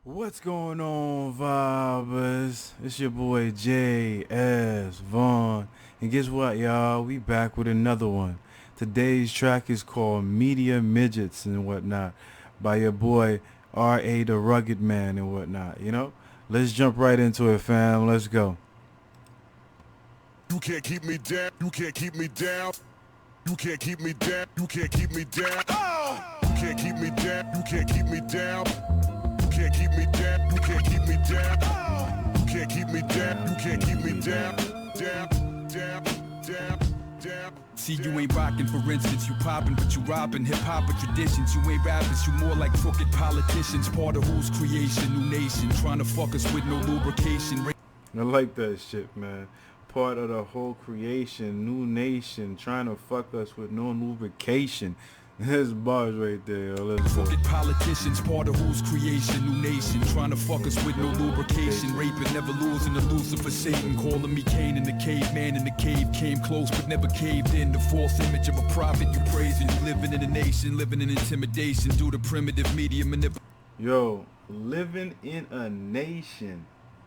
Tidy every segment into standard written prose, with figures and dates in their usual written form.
What's going on, vibers? It's your boy J.S. Vaughn. And guess what, y'all? We back with another one. Today's track is called Media Midgets and whatnot by your boy R.A. the Rugged Man and whatnot, you know? Let's jump right into it, fam. Let's go. You can't keep me down. You can't keep me down. You can't keep me down. You can't keep me down. You can't keep me down. You can't keep me down. You can't keep me down. You can't keep me down. You can't keep me down. You can't keep me down. Down. See, you ain't rockin', for instance, you poppin', but you robbin' hip-hop or traditions. You ain't rappers, you more like crooked politicians. Part of whose creation, new nation, trying to fuck us with no lubrication. I like that shit, man. Part of the whole creation, new nation, trying to fuck us with no lubrication. There's bars right there. Let's go. Crooked politicians, part of whose creation, new nation, trying to fuck us with no lubrication. Raping, never losing to Lucifer, Satan, calling me Cain in the caveman in the cave. Came close but never caved in. The false image of a prophet you praising. You living in a nation, living in intimidation due to primitive media manipulation. Yo, living in a nation.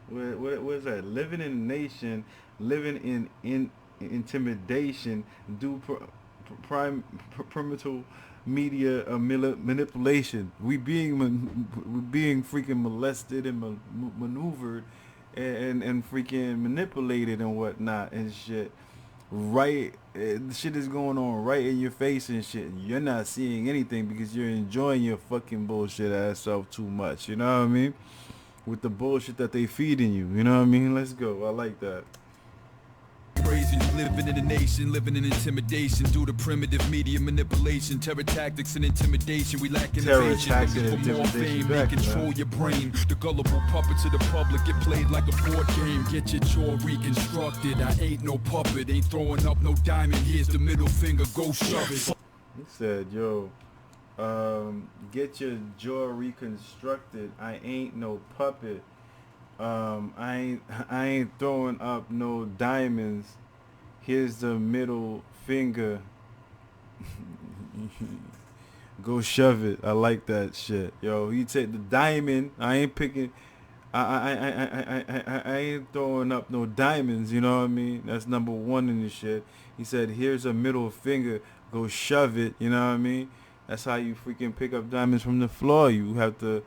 What is that? Living in a nation, living in intimidation due primitive media manipulation. We being freaking molested and maneuvered and freaking manipulated and whatnot and shit. Right, shit is going on right in your face and shit. You're not seeing anything because you're enjoying your fucking bullshit ass self too much. You know what I mean? With the bullshit that they feeding you. You know what I mean? Let's go. I like that. Crazy, living in a nation, living in intimidation due to primitive media manipulation, terror tactics and intimidation. We lack innovation, looking for more fame, they control your brain. The gullible puppets of the public get played like a board game. Get your jaw reconstructed. I ain't no puppet, ain't throwing up no diamond. Here's the middle finger, go shove it. He said, yo, get your jaw reconstructed. I ain't no puppet. I ain't throwing up no diamonds. Here's the middle finger. Go shove it. I like that shit. Yo, you take the diamond. I ain't picking. I ain't throwing up no diamonds. You know what I mean? That's number one in the shit. He said, here's a middle finger. Go shove it. You know what I mean? That's how you freaking pick up diamonds from the floor. You have to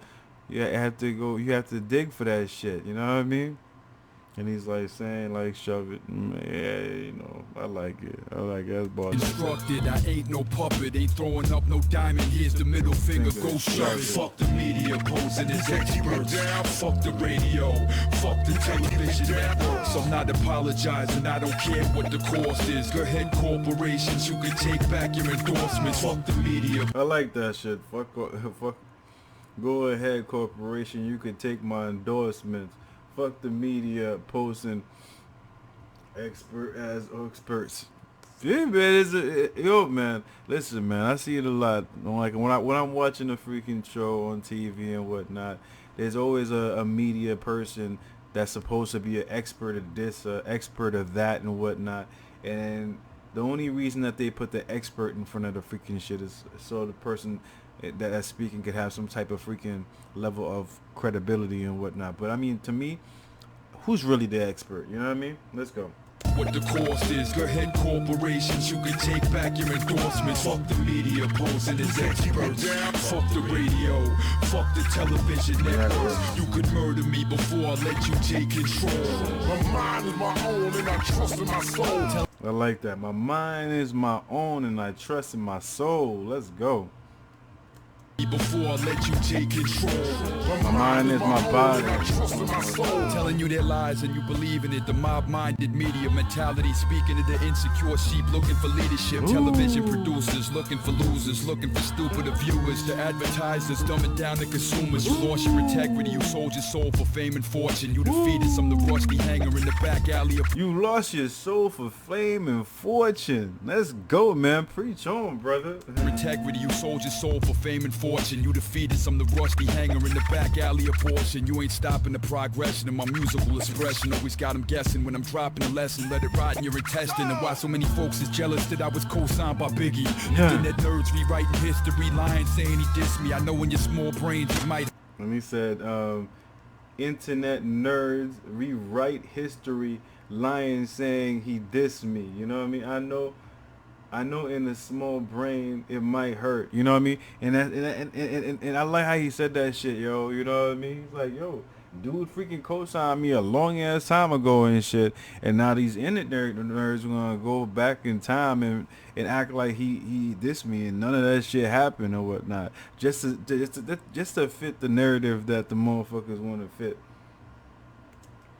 dig for that shit, you know what I mean? And he's like saying like shove it. Yeah, you know, I like it. That's boss. Instructed, I ain't no puppet, ain't throwing up no diamond. Here's the middle finger, go shove it. Fuck the media posing as experts. Fuck the radio, fuck the television networks. I'm not apologizing, I don't care what the cost is. Go ahead, corporations, you can take back your endorsements. Fuck the media. I like that shit. Fuck. Go ahead, corporation. You can take my endorsements. Fuck the media posting experts. Yeah, man. Yo, man. Listen, man. I see it a lot. Like when I'm watching a freaking show on TV and whatnot, there's always a media person that's supposed to be an expert at this, expert of that, and whatnot. And the only reason that they put the expert in front of the freaking shit is so the person that's speaking could have some type of freaking level of credibility and whatnot. But I mean, to me, who's really the expert? You know what I mean? Let's go. What the cost is, go ahead, corporations, you can take back your endorsements. Fuck the media posing as experts. Fuck the radio, fuck the television networks. You could murder me before I let you take control. My mind is my own and I trust in my soul. I like that. My mind is my own and I trust in my soul. Let's go. Before I let you take control. My mind is my body. Telling you their lies and you believe in it. The mob-minded media mentality, speaking to the insecure sheep, looking for leadership. Television producers looking for losers, looking for stupider viewers. The advertisers dumbing down the consumers. You lost your integrity, you sold your soul for fame and fortune. You defeated some the rusty hanger in the back alley of. You lost your soul for fame and fortune. Let's go, man. Preach on, brother. Integrity, you sold your soul for fame and fortune. You defeated some the rusty hanger in the back alley of portion. You ain't stopping the progression of my musical expression. Always got them guessing when I'm dropping a lesson. Let it rot in your intestine. And why so many folks is jealous that I was co-signed by Biggie. Internet nerds rewriting history, lying, saying he dissed me. I know in your small brains you might. And he said, internet nerds rewrite history, lying saying he dissed me. You know what I mean? I know in a small brain it might hurt. You know what I mean? And I like how he said that shit, yo. You know what I mean? He's like, yo, dude freaking co-signed me a long ass time ago and shit. And now these internet nerds are gonna go back in time and act like he dissed me and none of that shit happened or whatnot. Just to fit the narrative that the motherfuckers want to fit.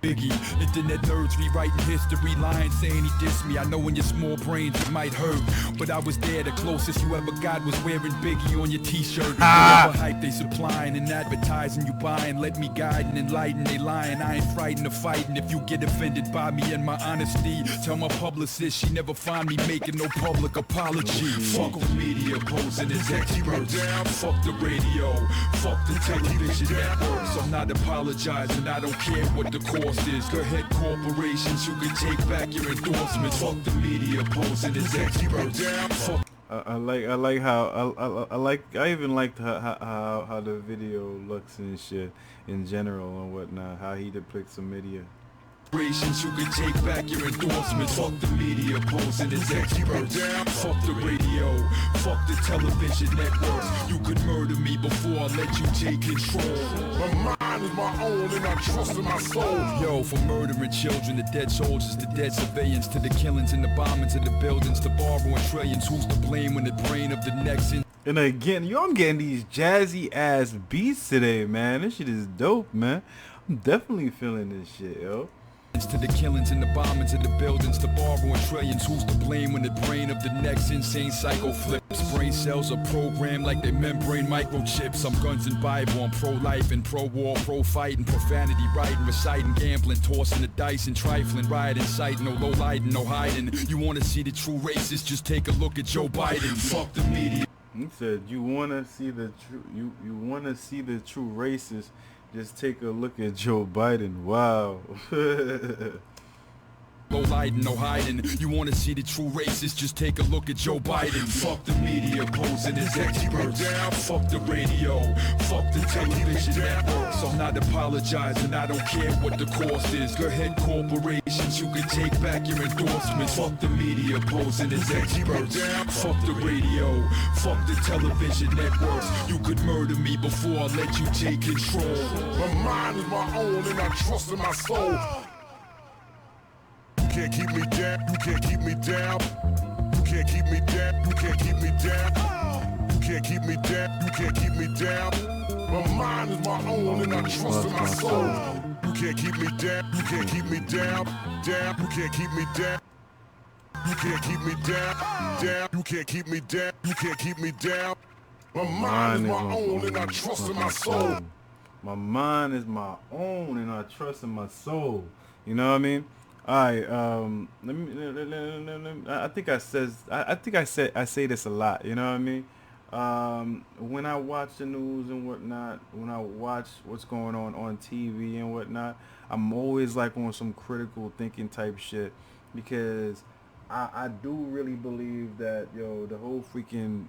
Biggie, internet nerds rewriting history, lying saying he dissed me. I know in your small brains it might hurt, but I was there. The closest you ever got was wearing Biggie on your t-shirt. Whatever hype they supplying and advertising you buying, let me guide and enlighten. They lying, I ain't frightened of fighting. If you get offended by me and my honesty, tell my publicist she never find me making no public apology. Fuck the media posing as experts. Fuck the radio, fuck the television networks. I'm not apologizing, I don't care what the cost is. Go ahead, corporations, you can take back your endorsements. Fuck the media posing as experts. Fuck. I even liked how the video looks and shit in general and whatnot. How he depicts the media. You can take back your endorsements. Fuck the media posing as experts. Fuck the radio, fuck the television networks. You could murder me before I let you take control. My mind is my own and I trust in my soul. Yo, from murdering children, the dead soldiers, the dead civilians, to the killings and the bombings of the buildings, to borrowing trillions. Who's to blame when the brain of the next And again, yo, I'm getting these jazzy ass beats today, man. This shit is dope, man. I'm definitely feeling this shit, yo. to the killings and the bombings of the buildings, to borrowing trillions. Who's to blame when the brain of the next insane psycho flips? Brain cells are programmed like they membrane microchips. I'm guns and Bible, I'm pro-life and pro-war, pro-fighting, profanity, writing, reciting, gambling, tossing the dice and trifling, rioting, sighting, no low-lighting, no hiding. You wanna see the true racists? Just take a look at Joe Biden. Fuck the media. He said, "You wanna see the true you wanna see the true racists? Just take a look at Joe Biden." Wow. No lighting, no hiding. You wanna see the true racists? Just take a look at Joe Biden. Fuck the media posing as experts. Fuck the radio. Fuck the television networks. I'm not apologizing, I don't care what the cost is. Go ahead, corporations, you can take back your endorsements. Fuck the media posing as experts. Fuck the radio. Fuck the television networks. You could murder me before I let you take control. My mind is my own and I trust in my soul. You can't keep me down, you can't keep me down. You can't keep me down, you can't keep me down. You can't keep me down, you can't keep me down. My mind is my own and I trust in my soul. You can't keep me down, you can't keep me down. Down, you can't keep me down. You can't keep me down, down. You can't keep me down, you can't keep me down. My mind is my own and I trust in my soul. My mind is my own and I trust in my soul. You know what I mean? Alright, I think I say this a lot, you know what I mean? When I watch the news and whatnot, when I watch what's going on TV and whatnot, I'm always like on some critical thinking type shit, because I do really believe that, yo, the whole freaking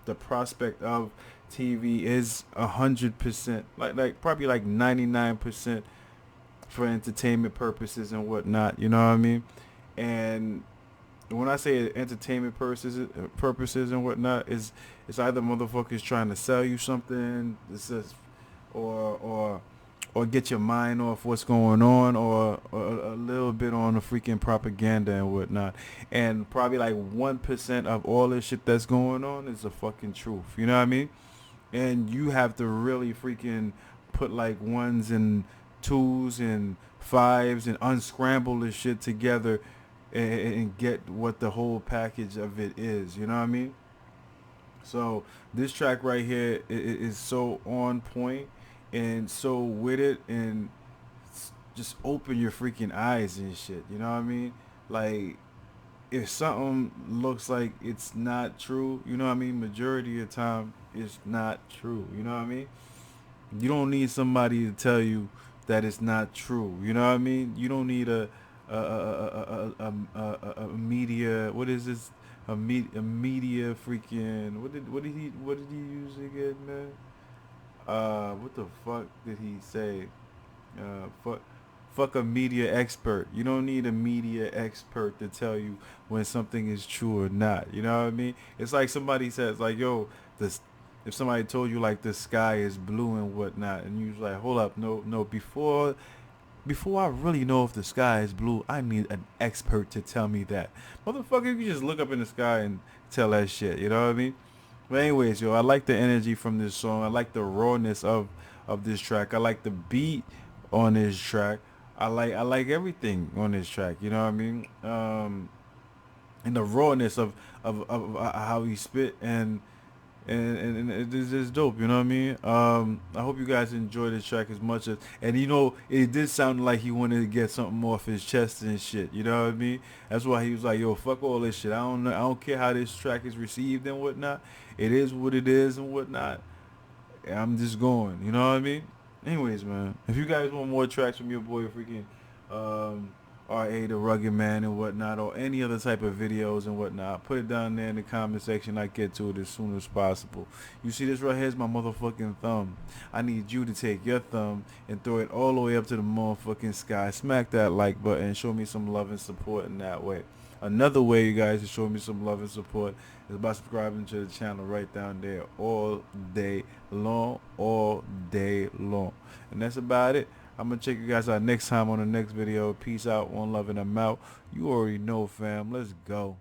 the prospect of TV is 100%, like probably like 99% for entertainment purposes and whatnot, you know what I mean? And when I say entertainment purposes and whatnot, it's either motherfuckers trying to sell you something, or get your mind off what's going on, or a little bit on the freaking propaganda and whatnot. And probably like 1% of all this shit that's going on is the fucking truth, you know what I mean? And you have to really freaking put like ones and twos and fives and unscramble this shit together and get what the whole package of it is, you know what I mean? So this track right here is so on point and so with it, and just open your freaking eyes and shit, you know what I mean? Like, if something looks like it's not true, you know what I mean, majority of the time it's not true, you know what I mean? You don't need somebody to tell you that it's not true, you know what I mean? You don't need a media, what is this, a media freaking, what did he use again, man? what the fuck did he say? Fuck a media expert. You don't need a media expert to tell you when something is true or not. You know what I mean? It's like somebody says like, yo, this. If somebody told you like the sky is blue and whatnot, and you was like, hold up, no, before I really know if the sky is blue, I need an expert to tell me that. Motherfucker, you just look up in the sky and tell that shit. You know what I mean? But anyways, yo, I like the energy from this song. I like the rawness of this track. I like the beat on this track. I like everything on this track. You know what I mean? And the rawness of how he spit and it is just dope, you know what I mean? I hope you guys enjoy this track as much as, and you know, it did sound like he wanted to get something off his chest and shit, you know what I mean? That's why he was like, yo, fuck all this shit. I don't know, I don't care how this track is received and whatnot. It is what it is and whatnot. I'm just going, you know what I mean? Anyways, man, if you guys want more tracks from your boy freaking um, RA the Rugged Man and whatnot, or any other type of videos and whatnot, put it down there in the comment section. I get to it as soon as possible. You see this right here is my motherfucking thumb. I need you to take your thumb and throw it all the way up to the motherfucking sky. Smack that like button and show me some love and support in that way. Another way, you guys, to show me some love and support is by subscribing to the channel right down there all day long, And that's about it. I'm going to check you guys out next time on the next video. Peace out, one love, and I'm out. You already know, fam. Let's go.